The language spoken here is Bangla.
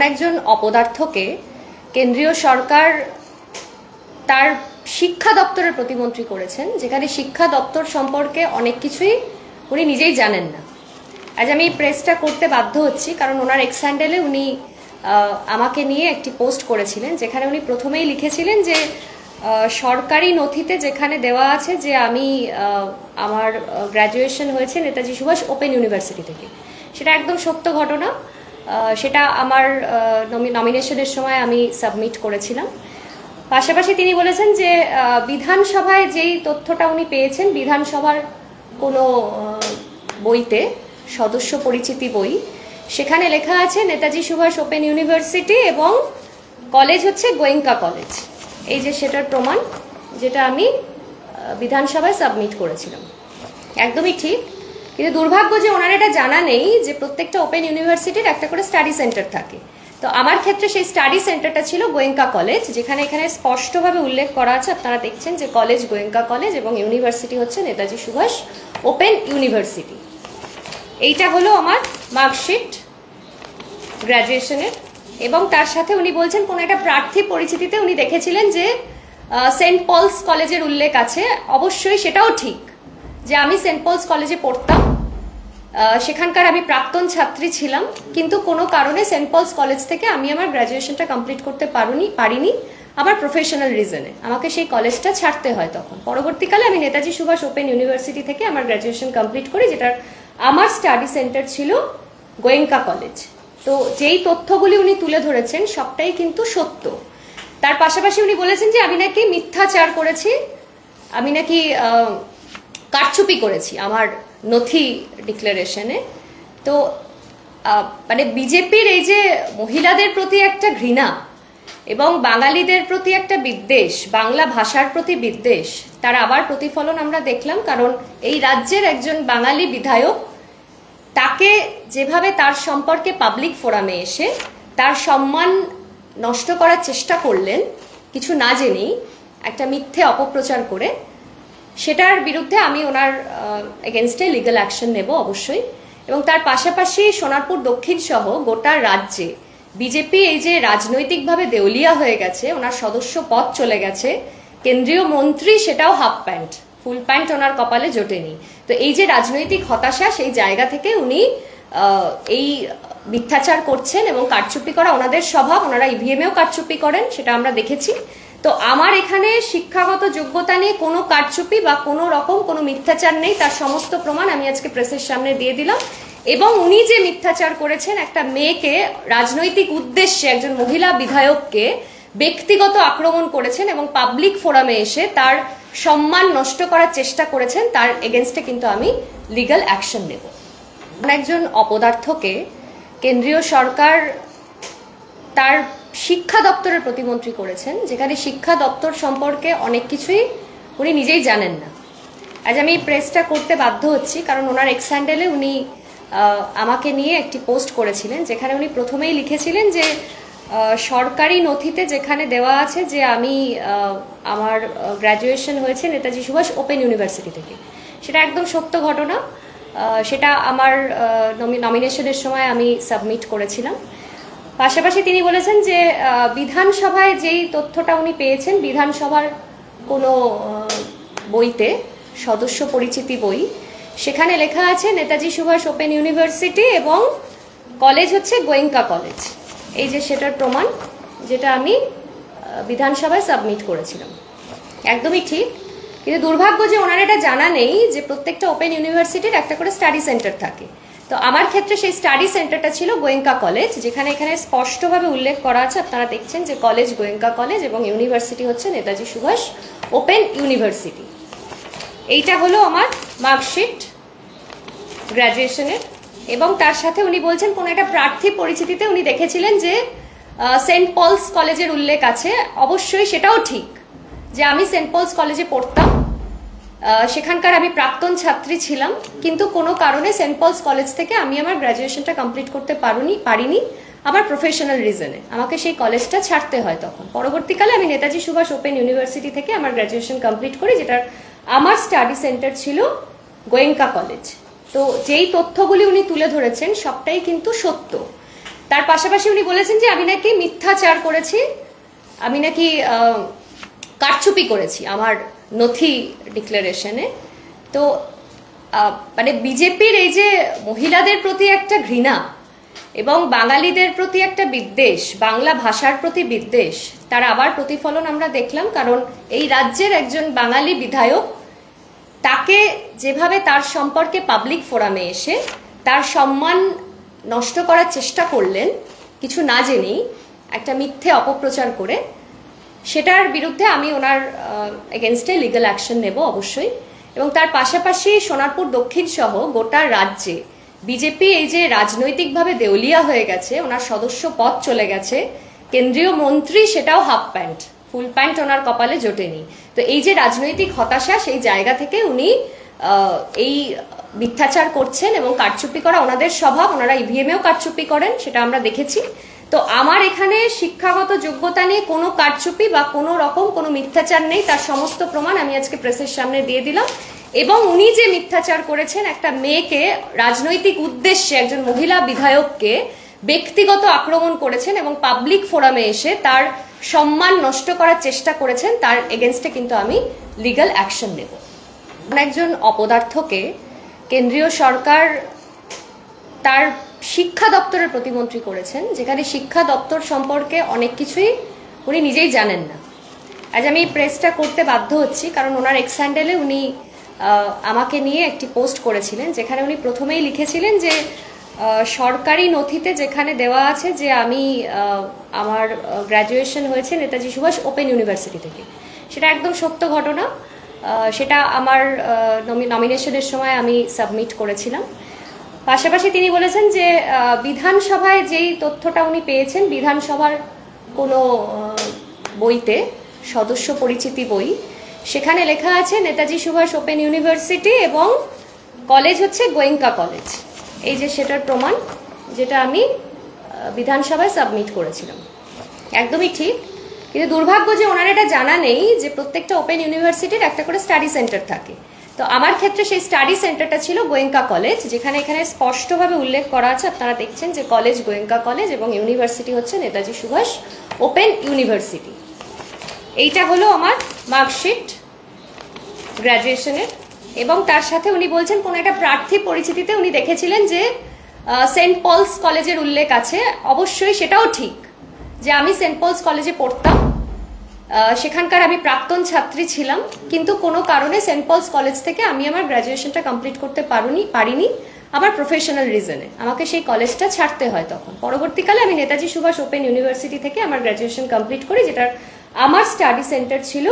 একজন অপদার্থকে কেন্দ্রীয় সরকার তার শিক্ষা দপ্তরের প্রতিমন্ত্রী করেছেন, যেখানে শিক্ষা দপ্তর সম্পর্কে অনেক কিছুই উনি নিজেই জানেন না। আজ আমি প্রেসটা করতে বাধ্য হচ্ছি কারণ ওনার এক্স হ্যান্ডেলে উনি আমাকে নিয়ে একটি পোস্ট করেছিলেন, যেখানে উনি প্রথমেই লিখেছিলেন যে সরকারি নথিতে যেখানে দেওয়া আছে যে আমি আমার গ্র্যাজুয়েশন হয়েছে নেতাজি সুভাষ ওপেন ইউনিভার্সিটি থেকে, সেটা একদম সত্য ঘটনা। সেটা আমার নমিনেশনের সময় আমি সাবমিট করেছিলাম। পাশাপাশি তিনি বলেছেন যে বিধানসভায় যেই তথ্যটা উনি পেয়েছেন, বিধানসভার কোনো বইতে, সদস্য পরিচিতি বই, সেখানে লেখা আছে নেতাজি সুভাষ ওপেন ইউনিভার্সিটি এবং কলেজ হচ্ছে গোয়েঙ্কা কলেজ। এই যে সেটার প্রমাণ, যেটা আমি বিধানসভায় সাবমিট করেছিলাম, একদমই ঠিক। কিন্তু দুর্ভাগ্য যে ওনার এটা জানা নেই যে প্রত্যেকটা ওপেন ইউনিভার্সিটির একটা করে স্টাডি সেন্টার থাকে। তো আমার ক্ষেত্রে সেই স্টাডি সেন্টারটা ছিল গোয়েঙ্কা কলেজ, যেখানে এখানে স্পষ্টভাবে উল্লেখ করা আছে, আপনারা দেখছেন যে কলেজ গোয়েঙ্কা কলেজ এবং ইউনিভার্সিটি হচ্ছে নেতাজি সুভাষ ওপেন ইউনিভার্সিটি। এইটা হলো আমার মার্কশিট গ্র্যাজুয়েশনের। এবং তার সাথে উনি বলছেন কোন একটা প্রার্থী পরিচিতিতে উনি দেখেছিলেন যে সেন্ট পলস কলেজের উল্লেখ আছে। অবশ্যই সেটাও ঠিক যে আমি সেন্ট পলস কলেজে পড়তাম, সেখানকার আমি প্রাক্তন ছাত্রী ছিলাম, কিন্তু কোনো কারণে সেন্ট পলস কলেজ থেকে আমি আমার গ্র্যাজুয়েশনটা কমপ্লিট করতে পারিনি আমার প্রফেশনাল রিজনে। আমাকে সেই কলেজটা ছাড়তে হয়। তখন পরবর্তীকালে আমি নেতাজি সুভাষ ওপেন ইউনিভার্সিটি থেকে আমার গ্র্যাজুয়েশন কমপ্লিট করি, যেটার আমার স্টাডি সেন্টার ছিল গোয়েঙ্কা কলেজ। তো যেই তথ্যগুলি উনি তুলে ধরেছেন সবটাই কিন্তু সত্য। তার পাশাপাশি উনি বলেছেন যে আমি নাকি মিথ্যাচার করেছি, আমি নাকি কারচুপি করেছি আমার নথি ডিক্লারেশনে। তো মানে বিজেপির এই যে মহিলাদের প্রতি একটা ঘৃণা এবং বাঙালিদের প্রতি একটা বিদ্বেষ, বাংলা ভাষার প্রতি বিদ্বেষ, তার আবার প্রতিফলন আমরা দেখলাম। কারণ এই রাজ্যের একজন বাঙালি বিধায়ক, তাকে যেভাবে তার সম্পর্কে পাবলিক ফোরামে এসে তার সম্মান নষ্ট করার চেষ্টা করলেন কিছু না জেনেই, একটা মিথ্যে অপপ্রচার করে, সেটার বিরুদ্ধে আমি ওনার এগেনস্টে লিগ্যাল অ্যাকশন নেব অবশ্যই। এবং তার পাশাপাশি সোনারপুর দক্ষিণ সহ গোটা রাজ্যে বিজেপি এই যে রাজনৈতিকভাবে দেউলিয়া হয়ে গেছে, ওনার সদস্য পদ চলে গেছে, কেন্দ্রীয় মন্ত্রী সেটাও হাফ প্যান্ট, ফুল প্যান্ট ওনার কপালে জোটেনি। তো এই যে রাজনৈতিক হতাশা, সেই জায়গা থেকে উনি এই মিথ্যাচার করছেন এবং কারচুপি করা ওনাদের স্বভাব। ওনারা ইভিএমেও কারচুপি করেন, সেটা আমরা দেখেছি। তো আমার এখানে শিক্ষাগত যোগ্যতা নিয়ে কোনো কারচুপি বা কোনো রকম কোনো মিথ্যাচার নেই, তার সমস্ত প্রমাণ আমি আজকে প্রেসের সামনে দিয়ে দিলাম। এবং উনি যে মিথ্যাচার করেছেন, একটা মেয়েকে রাজনৈতিক উদ্দেশ্যে, একজন মহিলা বিধায়ককে ব্যক্তিগত আক্রমণ করেছেন এবং পাবলিক ফোরামে এসে তার সম্মান নষ্ট করার চেষ্টা করেছেন, তার এগেনস্টে কিন্তু আমি লিগ্যাল অ্যাকশন নেব। একজন অপদার্থকে কেন্দ্রীয় সরকার তার শিক্ষা দপ্তরের প্রতিমন্ত্রী করেছেন, যেখানে শিক্ষা দপ্তর সম্পর্কে অনেক কিছুই উনি নিজেই জানেন না। আজ আমি প্রেসটা করতে বাধ্য হচ্ছি কারণ ওনার এক্স হ্যান্ডেলে উনি আমাকে নিয়ে একটি পোস্ট করেছিলেন, যেখানে উনি প্রথমেই লিখেছিলেন যে সরকারি নথিতে যেখানে দেওয়া আছে যে আমি আমার গ্র্যাজুয়েশন হয়েছে নেতাজি সুভাষ ওপেন ইউনিভার্সিটি থেকে, সেটা একদম সত্য ঘটনা। সেটা আমার নমিনেশনের সময় আমি সাবমিট করেছিলাম। পাশাপাশি তিনি বলেছেন যে বিধানসভায় যেই তথ্যটা উনি পেয়েছেন, বিধানসভার কোনো বইতে, সদস্য পরিচিতি বই, সেখানে লেখা আছে নেতাজি সুভাষ ওপেন ইউনিভার্সিটি এবং কলেজ হচ্ছে গোয়েঙ্কা কলেজ। এই যে সেটার প্রমাণ, যেটা আমি বিধানসভায় সাবমিট করেছিলাম, একদমই ঠিক। কিন্তু দুর্ভাগ্য যে ওনার এটা জানা নেই যে প্রত্যেকটা ওপেন ইউনিভার্সিটির একটা করে স্টাডি সেন্টার থাকে। তো আমার ক্ষেত্রে সেই স্টাডি সেন্টারটা ছিল গোয়েঙ্কা কলেজ, যেখানে এখানে স্পষ্টভাবে উল্লেখ করা আছে, আপনারা দেখছেন যে কলেজ গোয়েঙ্কা কলেজ এবং ইউনিভার্সিটি হচ্ছে নেতাজি সুভাষ ওপেন ইউনিভার্সিটি। এইটা হলো আমার মার্কশিট গ্র্যাজুয়েশনের। এবং তার সাথে উনি বলছেন কোন একটা প্রার্থী পরিচিতিতে উনি দেখেছিলেন যে সেন্ট পলস কলেজের উল্লেখ আছে। অবশ্যই সেটাও ঠিক যে আমি সেন্ট পলস কলেজে পড়তাম, সেখানকার আমি প্রাক্তন ছাত্রী ছিলাম, কিন্তু কোনো কারণে সেন্ট পলস কলেজ থেকে আমি আমার গ্র্যাজুয়েশনটা কমপ্লিট করতে পারিনি আমার প্রফেশনাল রিজনে। আমাকে সেই কলেজটা ছাড়তে হয়। তখন পরবর্তীকালে আমি নেতাজি সুভাষ ওপেন ইউনিভার্সিটি থেকে আমার গ্র্যাজুয়েশন কমপ্লিট করি, যেটার আমার স্টাডি সেন্টার ছিল গোয়েঙ্কা কলেজ। তো যেই তথ্যগুলি উনি তুলে ধরেছেন সবটাই কিন্তু সত্য। তার পাশাপাশি উনি বলেছেন যে আমি নাকি মিথ্যাচার করেছি, আমি নাকি কারচুপি করেছি আমার নথি ডিক্লারেশনে। তো মানে বিজেপির এই যে মহিলাদের প্রতি একটা ঘৃণা এবং বাঙালিদের প্রতি একটা বিদ্বেষ, বাংলা ভাষার প্রতি বিদ্বেষ, তার আবার প্রতিফলন আমরা দেখলাম। কারণ এই রাজ্যের একজন বাঙালি বিধায়ক তাকে যেভাবে তার সম্পর্কে পাবলিক ফোরামে এসে তার সম্মান নষ্ট করার চেষ্টা করলেন কিছু না জেনেই, একটা মিথ্যে অপপ্রচার করে, সেটার বিরুদ্ধে আমি ওনার এগেনস্টে লিগ্যাল অ্যাকশন নেব অবশ্যই। এবং তার পাশাপাশি সোনারপুর দক্ষিণ সহ গোটা রাজ্যে বিজেপি এই যে রাজনৈতিকভাবে দেউলিয়া হয়ে গেছে, ওনার সদস্য পদ চলে গেছে, কেন্দ্রীয় মন্ত্রী সেটাও হাফ প্যান্ট, ফুল প্যান্ট ওনার কপালে জোটেনি। তো এই যে রাজনৈতিক হতাশা, সেই জায়গা থেকে উনি এই মিথ্যাচার করছেন এবং কারচুপি করা ওনাদের স্বভাব। ওনারা ইভিএমেও কারচুপি করেন, সেটা আমরা দেখেছি। তো আমার এখানে শিক্ষাগত যোগ্যতা নিয়ে কোনো কারচুপি বা কোনো রকম কোনো মিথ্যাচার নেই, তার সমস্ত প্রমাণ আমি আজকে প্রেসের সামনে দিয়ে দিলাম। এবং উনি যে মিথ্যাচার করেছেন, একটা মেয়েকে রাজনৈতিক উদ্দেশ্যে, একজন মহিলা বিধায়ককে ব্যক্তিগত আক্রমণ করেছেন এবং পাবলিক ফোরামে এসে তার সম্মান নষ্ট করার চেষ্টা করেছেন, তার এগেনস্টে কিন্তু আমি লিগ্যাল অ্যাকশন নেব। একজন অপদার্থকে কেন্দ্রীয় সরকার তার শিক্ষা দপ্তরের প্রতিমন্ত্রী করেছেন, যেখানে শিক্ষা দপ্তর সম্পর্কে অনেক কিছুই উনি নিজেই জানেন না। আজ আমি প্রেসটা করতে বাধ্য হচ্ছি কারণ ওনার এক্স হ্যান্ডেলে উনি আমাকে নিয়ে একটি পোস্ট করেছিলেন, যেখানে উনি প্রথমেই লিখেছিলেন যে সরকারি নথিতে যেখানে দেওয়া আছে যে আমি আমার গ্র্যাজুয়েশন হয়েছে নেতাজি সুভাষ ওপেন ইউনিভার্সিটি থেকে, সেটা একদম সত্য ঘটনা। সেটা আমার নমিনেশনের সময় আমি সাবমিট করেছিলাম। পাশাপাশি তিনি বলেছেন যে বিধানসভায় যেই তথ্যটা উনি পেয়েছেন, বিধানসভার কোনো বইতে, সদস্য পরিচিতি বই, সেখানে লেখা আছে নেতাজি সুভাষ ওপেন ইউনিভার্সিটি এবং কলেজ হচ্ছে গোয়েঙ্কা কলেজ। এই যে সেটার প্রমাণ, যেটা আমি বিধানসভায় সাবমিট করেছিলাম, একদমই ঠিক। কিন্তু দুর্ভাগ্য যে ওনার এটা জানা নেই যে প্রত্যেকটা ওপেন ইউনিভার্সিটির একটা করে স্টাডি সেন্টার থাকে। তো আমার ক্ষেত্রে সেই স্টাডি সেন্টারটা ছিল গোয়েঙ্কা কলেজ, যেখানে এখানে স্পষ্টভাবে উল্লেখ করা আছে, আপনারা দেখছেন যে কলেজ গোয়েঙ্কা কলেজ এবং ইউনিভার্সিটি হচ্ছে নেতাজি সুভাষ ওপেন ইউনিভার্সিটি। এইটা হলো আমার মার্কশিট গ্র্যাজুয়েশনের। এবং তার সাথে উনি বলছেন কোন একটা প্রার্থী পরিচিতিতে উনি দেখেছিলেন যে সেন্ট পলস কলেজের উল্লেখ আছে। অবশ্যই সেটাও ঠিক যে আমি সেন্ট পলস কলেজে পড়তাম, সেখানকার আমি প্রাক্তন ছাত্রী ছিলাম, কিন্তু কোনো কারণে সেন্ট পলস কলেজ থেকে আমি আমার গ্র্যাজুয়েশনটা কমপ্লিট করতে পারিনি। আমার প্রফেশনাল রিজনে আমাকে সেই কলেজটা ছাড়তে হয়। তখন পরবর্তীকালে আমি নেতাজি সুভাষ ওপেন ইউনিভার্সিটি থেকে আমার গ্র্যাজুয়েশন কমপ্লিট করি, যেটার আমার স্টাডি সেন্টার ছিল